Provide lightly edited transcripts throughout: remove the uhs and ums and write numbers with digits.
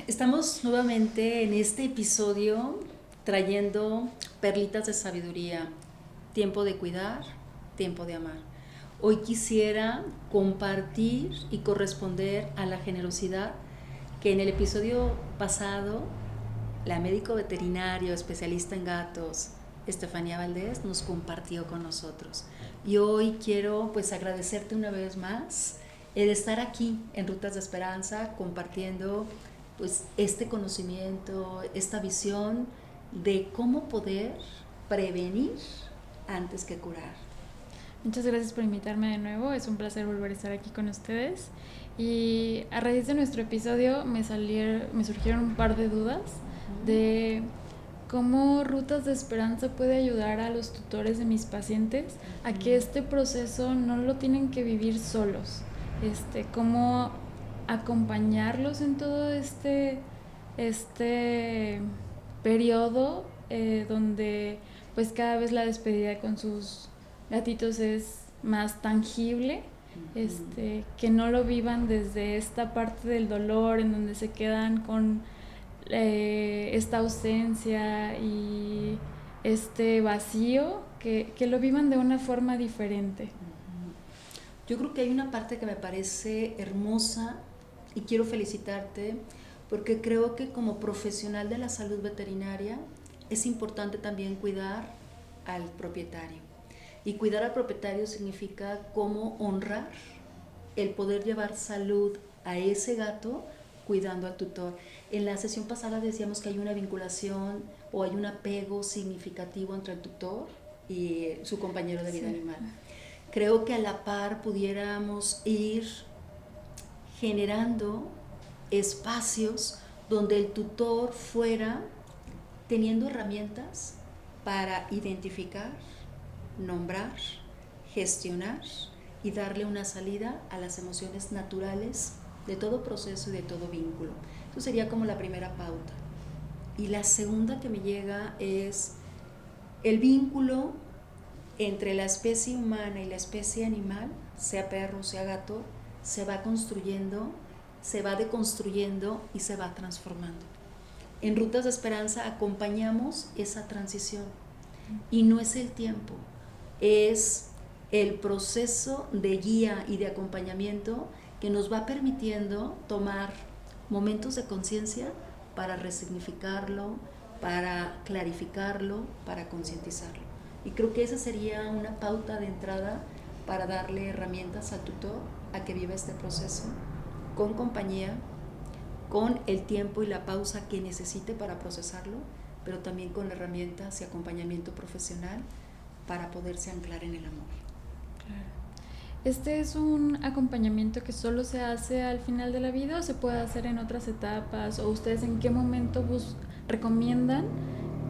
Estamos nuevamente en este episodio trayendo perlitas de sabiduría, tiempo de cuidar, tiempo de amar. Hoy quisiera compartir y corresponder a la generosidad que en el episodio pasado la médico veterinario especialista en gatos, Estefanía Valdés, nos compartió con nosotros. Y hoy quiero agradecerte una vez más el estar aquí en Rutas de Esperanza compartiendo este conocimiento, esta visión de cómo poder prevenir antes que curar. Muchas gracias por invitarme de nuevo, es un placer volver a estar aquí con ustedes. Y a raíz de nuestro episodio me surgieron un par de dudas de cómo Rutas de Esperanza puede ayudar a los tutores de mis pacientes a que este proceso no lo tienen que vivir solos. Cómo acompañarlos en todo este periodo donde pues cada vez la despedida con sus gatitos es más tangible, que no lo vivan desde esta parte del dolor en donde se quedan con esta ausencia y este vacío, que lo vivan de una forma diferente. Yo creo que hay una parte que me parece hermosa y quiero felicitarte porque creo que como profesional de la salud veterinaria es importante también cuidar al propietario. Y cuidar al propietario significa cómo honrar el poder llevar salud a ese gato cuidando al tutor. En la sesión pasada decíamos que hay una vinculación o hay un apego significativo entre el tutor y su compañero de vida animal. Creo que a la par pudiéramos ir generando espacios donde el tutor fuera teniendo herramientas para identificar, nombrar, gestionar y darle una salida a las emociones naturales de todo proceso y de todo vínculo. Eso sería como la primera pauta. Y la segunda que me llega es el vínculo entre la especie humana y la especie animal, sea perro, sea gato, se va construyendo, se va deconstruyendo y se va transformando. En Rutas de Esperanza acompañamos esa transición y no es el tiempo, es el proceso de guía y de acompañamiento que nos va permitiendo tomar momentos de conciencia para resignificarlo, para clarificarlo, para concientizarlo. Y creo que esa sería una pauta de entrada para darle herramientas al tutor a que viva este proceso con compañía, con el tiempo y la pausa que necesite para procesarlo, pero también con herramientas y acompañamiento profesional para poderse anclar en el amor. Claro. ¿Este es un acompañamiento que solo se hace al final de la vida o se puede hacer en otras etapas? ¿O ustedes en qué momento recomiendan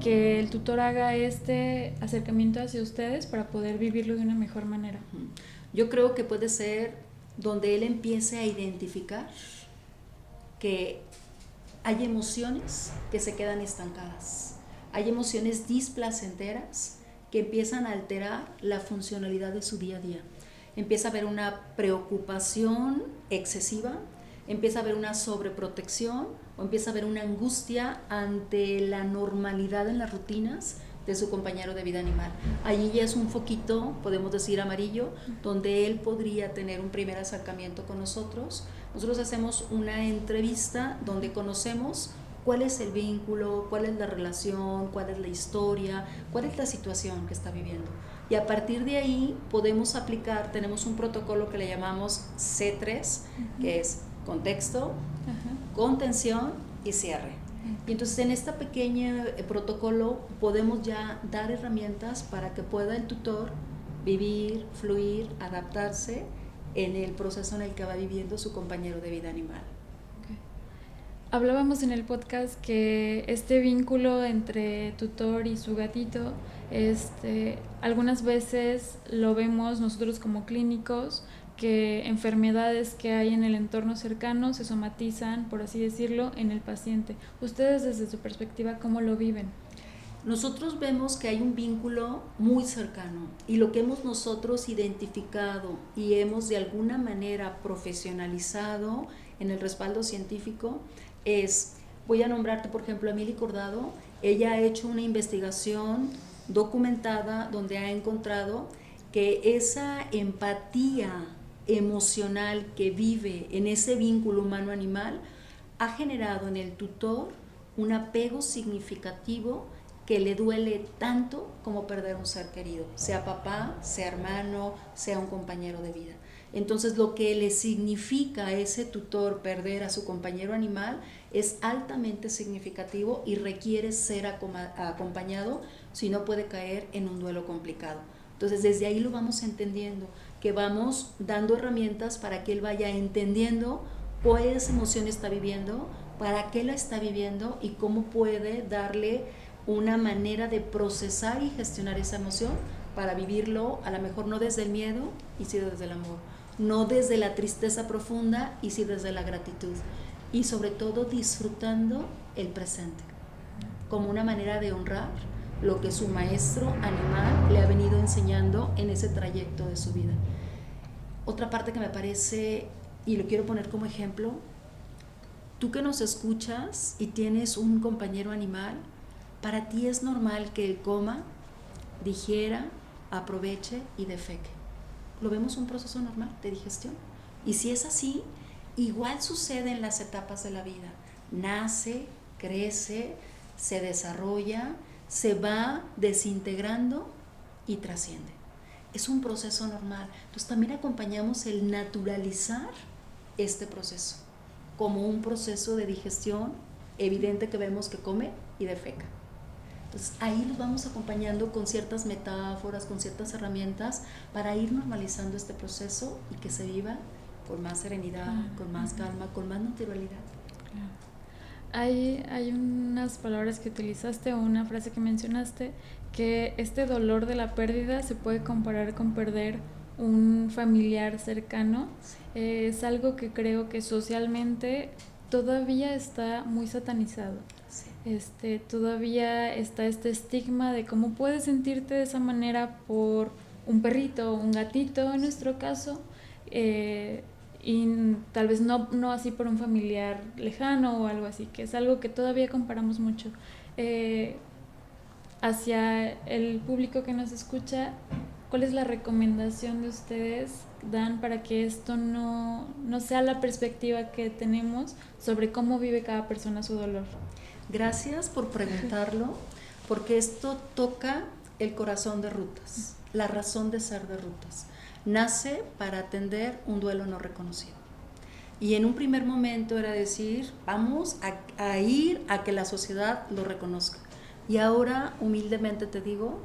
que el tutor haga este acercamiento hacia ustedes para poder vivirlo de una mejor manera? Yo creo que puede ser donde él empiece a identificar que hay emociones que se quedan estancadas, hay emociones displacenteras que empiezan a alterar la funcionalidad de su día a día. Empieza a haber una preocupación excesiva, empieza a haber una sobreprotección o empieza a haber una angustia ante la normalidad en las rutinas de su compañero de vida animal. Allí ya es un foquito, podemos decir amarillo, donde él podría tener un primer acercamiento con nosotros. Nosotros hacemos una entrevista donde conocemos cuál es el vínculo, cuál es la relación, cuál es la historia, cuál es la situación que está viviendo. Y a partir de ahí podemos aplicar, tenemos un protocolo que le llamamos C3, que es contexto, contención y cierre. Y entonces en este pequeño protocolo podemos ya dar herramientas para que pueda el tutor vivir, fluir, adaptarse en el proceso en el que va viviendo su compañero de vida animal. Hablábamos en el podcast que este vínculo entre tutor y su gatito, algunas veces lo vemos nosotros como clínicos, que enfermedades que hay en el entorno cercano se somatizan, por así decirlo, en el paciente. Ustedes desde su perspectiva, ¿cómo lo viven? Nosotros vemos que hay un vínculo muy cercano y lo que hemos nosotros identificado y hemos de alguna manera profesionalizado en el respaldo científico es, voy a nombrarte por ejemplo a Mili Cordado. Ella ha hecho una investigación documentada donde ha encontrado que esa empatía emocional que vive en ese vínculo humano-animal ha generado en el tutor un apego significativo que le duele tanto como perder un ser querido, sea papá, sea hermano, sea un compañero de vida. Entonces lo que le significa a ese tutor perder a su compañero animal es altamente significativo y requiere ser acompañado, si no puede caer en un duelo complicado. Entonces desde ahí lo vamos entendiendo, que vamos dando herramientas para que él vaya entendiendo cuáles emociones está viviendo, para qué la está viviendo y cómo puede darle una manera de procesar y gestionar esa emoción para vivirlo, a lo mejor no desde el miedo y sí desde el amor, no desde la tristeza profunda y sí desde la gratitud, y sobre todo disfrutando el presente como una manera de honrar lo que su maestro animal le ha venido enseñando en ese trayecto de su vida. Otra parte que me parece, y lo quiero poner como ejemplo, tú que nos escuchas y tienes un compañero animal, para ti es normal que él coma, digiera, aproveche y defeque. Lo vemos un proceso normal de digestión. Y si es así, igual sucede en las etapas de la vida. Nace, crece, se desarrolla, se va desintegrando y trasciende. Es un proceso normal. Entonces también acompañamos el naturalizar este proceso como un proceso de digestión evidente que vemos que come y defeca. Entonces ahí los vamos acompañando con ciertas metáforas, con ciertas herramientas para ir normalizando este proceso y que se viva con más serenidad, con más calma, con más naturalidad. Hay unas palabras que utilizaste o una frase que mencionaste, que este dolor de la pérdida se puede comparar con perder un familiar cercano. Sí. Es algo que creo que socialmente todavía está muy satanizado. Sí. Todavía está este estigma de cómo puedes sentirte de esa manera por un perrito o un gatito en nuestro caso, y tal vez no así por un familiar lejano o algo así, que es algo que todavía comparamos mucho. Hacia el público que nos escucha, ¿cuál es la recomendación de ustedes dan para que esto no sea la perspectiva que tenemos sobre cómo vive cada persona su dolor? Gracias por preguntarlo, porque esto toca el corazón de Rutas, la razón de ser de Rutas. Nace para atender un duelo no reconocido. Y en un primer momento era decir, vamos a ir a que la sociedad lo reconozca. Y ahora, humildemente te digo,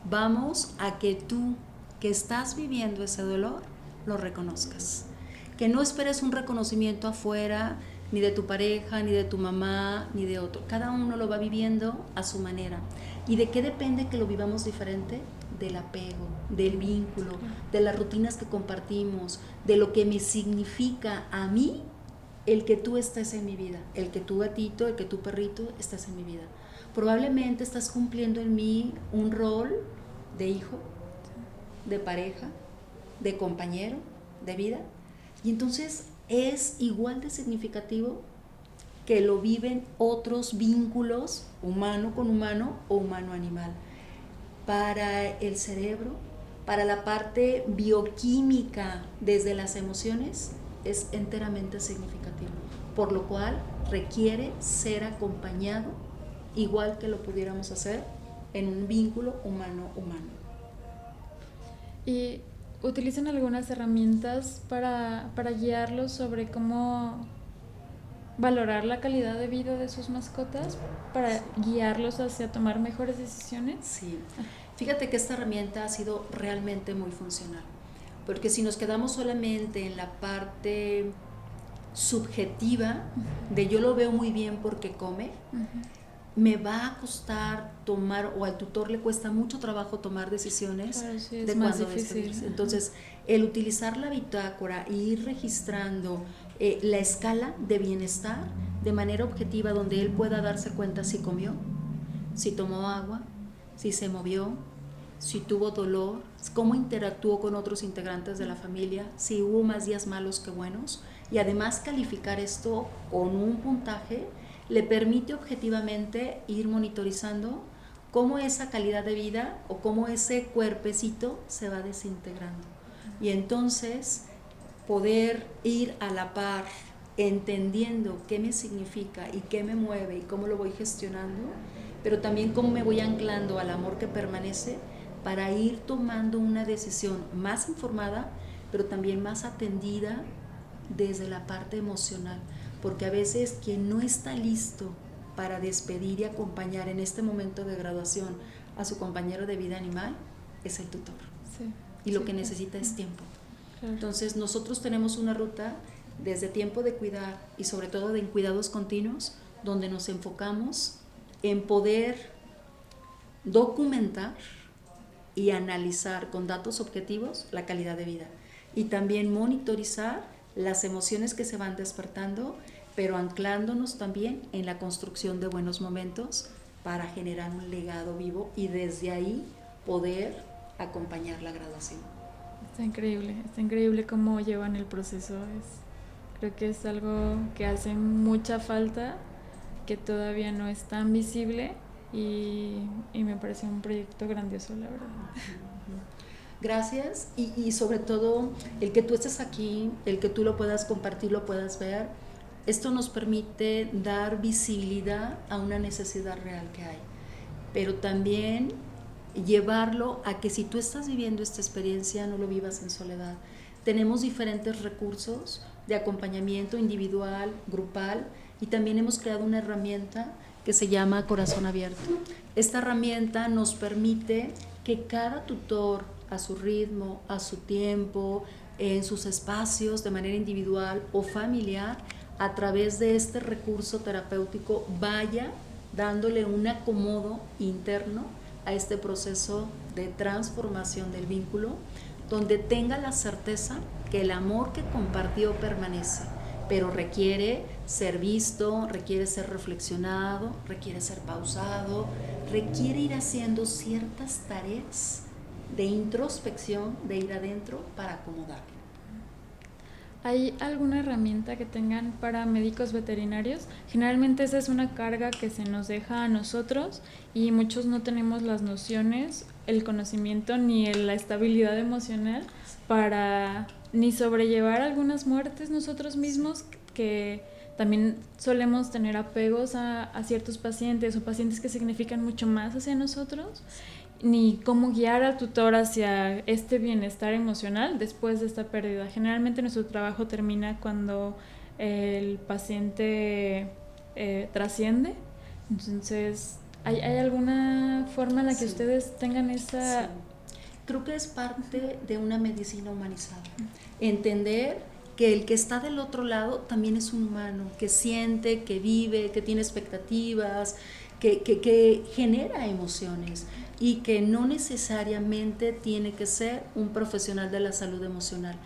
vamos a que tú, que estás viviendo ese dolor, lo reconozcas. Que no esperes un reconocimiento afuera, ni de tu pareja, ni de tu mamá, ni de otro. Cada uno lo va viviendo a su manera. ¿Y de qué depende que lo vivamos diferente? Del apego, del vínculo, de las rutinas que compartimos, de lo que me significa a mí el que tú estés en mi vida, el que tu gatito, el que tu perrito estés en mi vida. Probablemente estás cumpliendo en mí un rol de hijo, de pareja, de compañero, de vida. Y entonces es igual de significativo que lo viven otros vínculos humano con humano o humano-animal. Para el cerebro, para la parte bioquímica desde las emociones, es enteramente significativo, por lo cual requiere ser acompañado igual que lo pudiéramos hacer en un vínculo humano-humano. ¿Y utilizan algunas herramientas para guiarlos sobre cómo valorar la calidad de vida de sus mascotas, para guiarlos hacia tomar mejores decisiones? Sí, fíjate que esta herramienta ha sido realmente muy funcional, porque si nos quedamos solamente en la parte subjetiva de yo lo veo muy bien porque come, me va a costar tomar, o al tutor le cuesta mucho trabajo tomar decisiones. Claro, sí, es de más cuándo difícil. despedirse. Entonces, el utilizar la bitácora e ir registrando la escala de bienestar de manera objetiva, donde él pueda darse cuenta si comió, si tomó agua, si se movió, si tuvo dolor, cómo interactuó con otros integrantes de la familia, si hubo más días malos que buenos. Y además calificar esto con un puntaje le permite objetivamente ir monitorizando cómo esa calidad de vida o cómo ese cuerpecito se va desintegrando. Y entonces poder ir a la par entendiendo qué me significa y qué me mueve y cómo lo voy gestionando, pero también cómo me voy anclando al amor que permanece para ir tomando una decisión más informada, pero también más atendida desde la parte emocional, porque a veces quien no está listo para despedir y acompañar en este momento de graduación a su compañero de vida animal es el tutor. Sí, y lo que necesita es tiempo. Claro. Entonces nosotros tenemos una ruta desde tiempo de cuidar y sobre todo en cuidados continuos, donde nos enfocamos en poder documentar y analizar con datos objetivos la calidad de vida y también monitorizar las emociones que se van despertando, pero anclándonos también en la construcción de buenos momentos para generar un legado vivo y desde ahí poder acompañar la graduación. Está increíble cómo llevan el proceso. Creo que es algo que hace mucha falta, que todavía no es tan visible y me parece un proyecto grandioso, la verdad. Gracias y sobre todo el que tú estés aquí, el que tú lo puedas compartir, lo puedas ver, esto nos permite dar visibilidad a una necesidad real que hay, pero también llevarlo a que si tú estás viviendo esta experiencia no lo vivas en soledad. Tenemos diferentes recursos de acompañamiento individual, grupal y también hemos creado una herramienta que se llama Corazón Abierto. Esta herramienta nos permite que cada tutor a su ritmo, a su tiempo, en sus espacios de manera individual o familiar, a través de este recurso terapéutico vaya dándole un acomodo interno a este proceso de transformación del vínculo, donde tenga la certeza que el amor que compartió permanece, pero requiere ser visto, requiere ser reflexionado, requiere ser pausado, requiere ir haciendo ciertas tareas de introspección, de ir adentro para acomodarlo. ¿Hay alguna herramienta que tengan para médicos veterinarios? Generalmente esa es una carga que se nos deja a nosotros y muchos no tenemos las nociones, el conocimiento ni la estabilidad emocional para ni sobrellevar algunas muertes nosotros mismos, que también solemos tener apegos a ciertos pacientes o pacientes que significan mucho más hacia nosotros, ni cómo guiar al tutor hacia este bienestar emocional después de esta pérdida. Generalmente nuestro trabajo termina cuando el paciente trasciende. Entonces, ¿hay alguna forma en la que ustedes tengan esa...? Sí. Creo que es parte de una medicina humanizada. Entender que el que está del otro lado también es un humano, que siente, que vive, que tiene expectativas, que genera emociones y que no necesariamente tiene que ser un profesional de la salud emocional.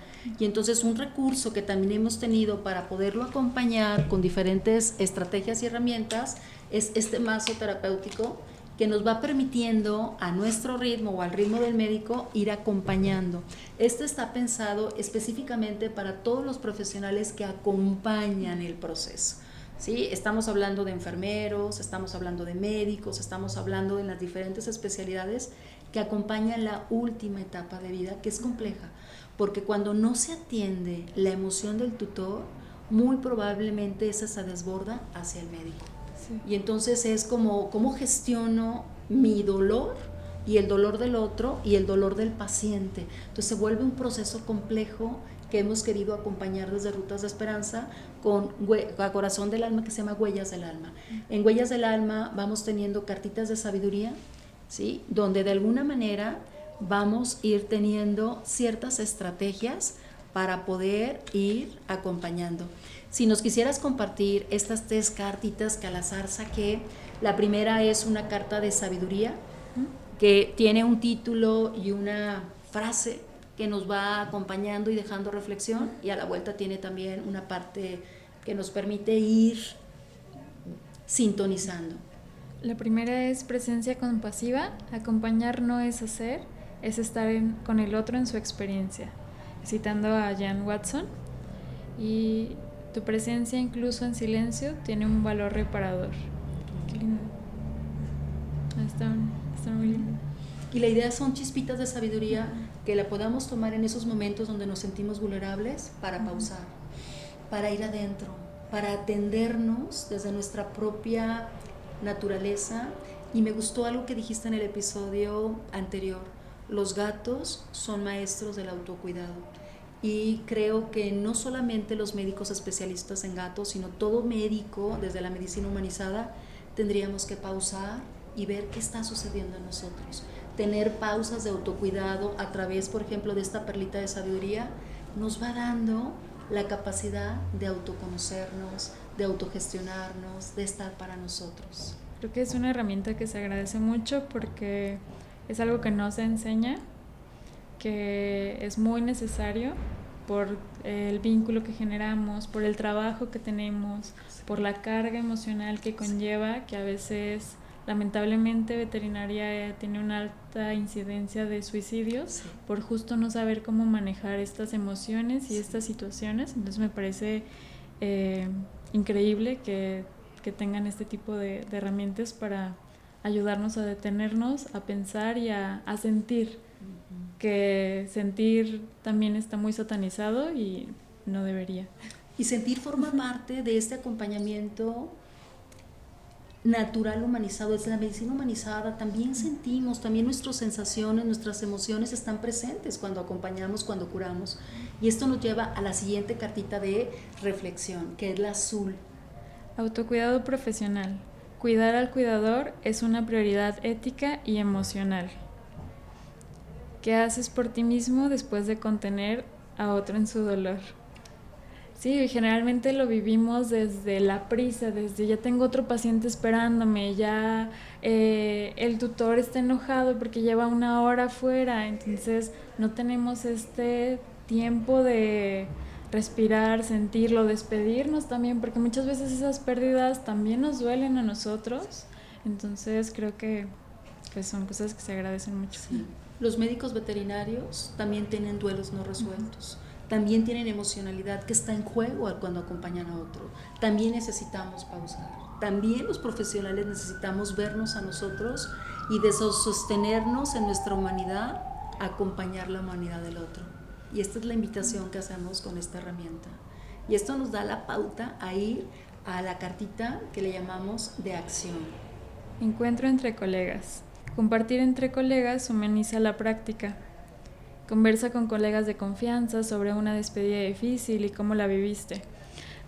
Y entonces un recurso que también hemos tenido para poderlo acompañar con diferentes estrategias y herramientas es este mazo terapéutico que nos va permitiendo a nuestro ritmo o al ritmo del médico ir acompañando. Este está pensado específicamente para todos los profesionales que acompañan el proceso. ¿Sí? Estamos hablando de enfermeros, estamos hablando de médicos, estamos hablando de las diferentes especialidades que acompañan la última etapa de vida, que es compleja, porque cuando no se atiende la emoción del tutor, muy probablemente esa se desborda hacia el médico. Sí. Y entonces es como cómo gestiono mi dolor y el dolor del otro y el dolor del paciente. Entonces se vuelve un proceso complejo que hemos querido acompañar desde Rutas de Esperanza con a Corazón del Alma, que se llama Huellas del Alma. En Huellas del Alma vamos teniendo cartitas de sabiduría, ¿sí? Donde de alguna manera vamos a ir teniendo ciertas estrategias para poder ir acompañando. Si nos quisieras compartir estas 3 cartitas que al azar saqué, la primera es una carta de sabiduría que tiene un título y una frase que nos va acompañando y dejando reflexión, y a la vuelta tiene también una parte que nos permite ir sintonizando. La primera es presencia compasiva. Acompañar no es hacer, es estar con el otro en su experiencia, citando a Jan Watson. y tu presencia, incluso en silencio, tiene un valor reparador. Qué lindo. Está muy lindo. Y la idea son chispitas de sabiduría que la podamos tomar en esos momentos donde nos sentimos vulnerables para pausar, para ir adentro, para atendernos desde nuestra propia naturaleza. Y me gustó algo que dijiste en el episodio anterior: los gatos son maestros del autocuidado. Y creo que no solamente los médicos especialistas en gatos, sino todo médico desde la medicina humanizada tendríamos que pausar y ver qué está sucediendo en nosotros. Tener pausas de autocuidado a través, por ejemplo, de esta perlita de sabiduría nos va dando la capacidad de autoconocernos, de autogestionarnos, de estar para nosotros. Creo que es una herramienta que se agradece mucho porque es algo que no se enseña, que es muy necesario por el vínculo que generamos, por el trabajo que tenemos, por la carga emocional que conlleva, que a veces lamentablemente veterinaria tiene una alta incidencia de suicidios por justo no saber cómo manejar estas emociones y estas situaciones. Entonces me parece increíble que tengan este tipo de herramientas para ayudarnos a detenernos, a pensar y a sentir, que sentir también está muy satanizado y no debería. Y sentir forma parte de este acompañamiento natural humanizado. Desde la medicina humanizada también sentimos, también nuestras sensaciones, nuestras emociones están presentes cuando acompañamos, cuando curamos. Y esto nos lleva a la siguiente cartita de reflexión, que es la azul. Autocuidado profesional. Cuidar al cuidador es una prioridad ética y emocional. ¿Qué haces por ti mismo después de contener a otro en su dolor? Sí, generalmente lo vivimos desde la prisa, desde ya tengo otro paciente esperándome, ya el tutor está enojado porque lleva 1 hora afuera, entonces no tenemos este tiempo de respirar, sentirlo, despedirnos también, porque muchas veces esas pérdidas también nos duelen a nosotros, entonces creo que pues son cosas que se agradecen mucho. Sí. Los médicos veterinarios también tienen duelos no resueltos, también tienen emocionalidad que está en juego cuando acompañan a otro. También necesitamos pausar, también los profesionales necesitamos vernos a nosotros y de sostenernos en nuestra humanidad, acompañar la humanidad del otro. Y esta es la invitación que hacemos con esta herramienta. Y esto nos da la pauta a ir a la cartita que le llamamos de acción. Encuentro entre colegas. Compartir entre colegas humaniza la práctica. Conversa con colegas de confianza sobre una despedida difícil y cómo la viviste.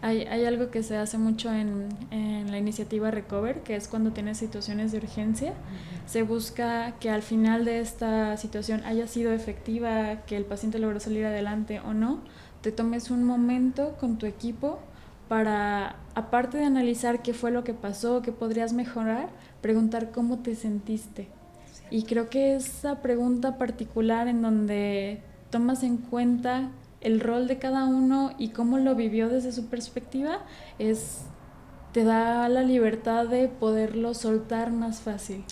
Hay algo que se hace mucho en la iniciativa Recover, que es cuando tienes situaciones de urgencia. Se busca que al final de esta situación haya sido efectiva, que el paciente logró salir adelante o no, te tomes un momento con tu equipo para, aparte de analizar qué fue lo que pasó, qué podrías mejorar, preguntar cómo te sentiste. Y creo que esa pregunta particular en donde tomas en cuenta el rol de cada uno y cómo lo vivió desde su perspectiva, te da la libertad de poderlo soltar más fácil.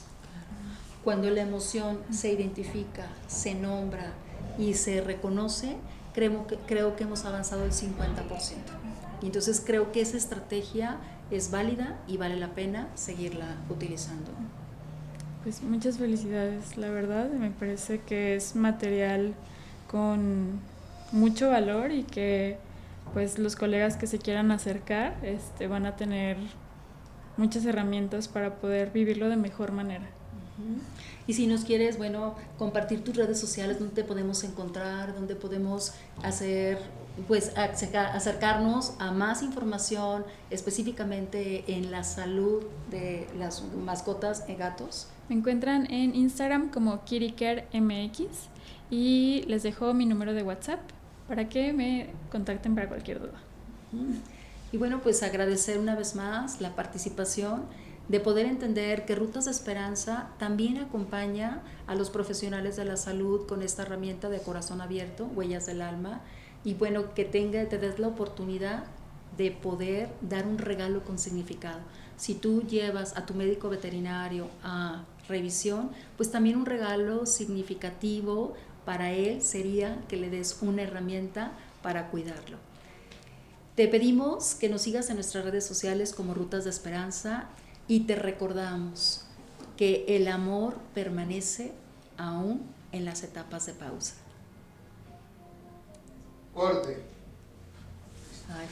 Cuando la emoción se identifica, se nombra y se reconoce, creo que hemos avanzado el 50%. Y entonces creo que esa estrategia es válida y vale la pena seguirla utilizando. Pues muchas felicidades, la verdad, me parece que es material con mucho valor y que pues los colegas que se quieran acercar van a tener muchas herramientas para poder vivirlo de mejor manera. Y si nos quieres, bueno, compartir tus redes sociales, donde te podemos encontrar, donde podemos hacer, pues acercarnos a más información específicamente en la salud de las mascotas y gatos. Me encuentran en Instagram como KittyCareMX y les dejo mi número de WhatsApp para que me contacten para cualquier duda. Y bueno, pues agradecer una vez más la participación, de poder entender que Rutas de Esperanza también acompaña a los profesionales de la salud con esta herramienta de corazón abierto, Huellas del Alma, y bueno, que te des la oportunidad de poder dar un regalo con significado. Si tú llevas a tu médico veterinario a revisión, pues también un regalo significativo para él sería que le des una herramienta para cuidarlo. Te pedimos que nos sigas en nuestras redes sociales como Rutas de Esperanza y te recordamos que el amor permanece aún en las etapas de pausa. Corte.